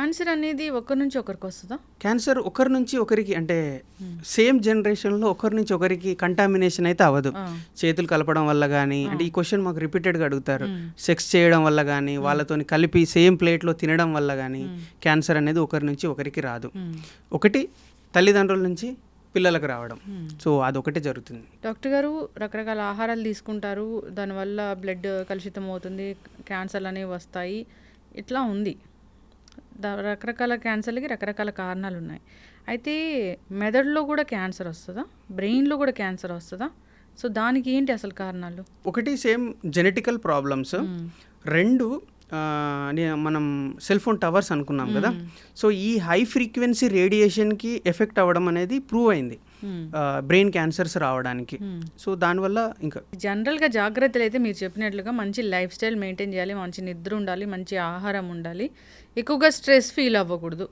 Cancer అనేది ఒకరి నుంచి ఒకరికి వస్తుందా? క్యాన్సర్ ఒకరి నుంచి ఒకరికి అంటే సేమ్ జనరేషన్లో ఒకరి నుంచి ఒకరికి కంటామినేషన్ అయితే అవ్వదు. చేతులు కలపడం వల్ల కానీ, అంటే ఈ క్వశ్చన్ మాకు రిపీటెడ్గా అడుగుతారు, సెక్స్ చేయడం వల్ల కానీ, వాళ్ళతో కలిపి సేమ్ ప్లేట్లో తినడం వల్ల కానీ క్యాన్సర్ అనేది ఒకరి నుంచి ఒకరికి రాదు. ఒకటి తల్లిదండ్రుల నుంచి పిల్లలకు రావడం, సో అదొకటే జరుగుతుంది. డాక్టర్ గారు, రకరకాల ఆహారాలు తీసుకుంటారు, దానివల్ల బ్లడ్ కలుషితం అవుతుంది, క్యాన్సర్లు అనేవి వస్తాయి, ఇట్లా ఉంది. రకరకాల క్యాన్సర్లకి రకరకాల కారణాలు ఉన్నాయి. అయితే మెదడులో కూడా క్యాన్సర్ వస్తుందా, బ్రెయిన్లో కూడా క్యాన్సర్ వస్తుందా? సో దానికి ఏంటి అసలు కారణాలు? ఒకటి సేమ్ జెనెటికల్ ప్రాబ్లమ్స్, రెండు మనం సెల్ ఫోన్ టవర్స్ అనుకున్నాం కదా, సో ఈ హై ఫ్రీక్వెన్సీ రేడియేషన్కి ఎఫెక్ట్ అవ్వడం అనేది ప్రూవ్ అయింది బ్రెయిన్ క్యాన్సర్స్ రావడానికి. సో దానివల్ల ఇంకా జనరల్గా జాగ్రత్తలు అయితే మీరు చెప్పినట్లుగా మంచి లైఫ్ స్టైల్ మెయింటైన్ చేయాలి, మంచి నిద్ర ఉండాలి, మంచి ఆహారం ఉండాలి, ఎక్కువగా స్ట్రెస్ ఫీల్ అవ్వకూడదు,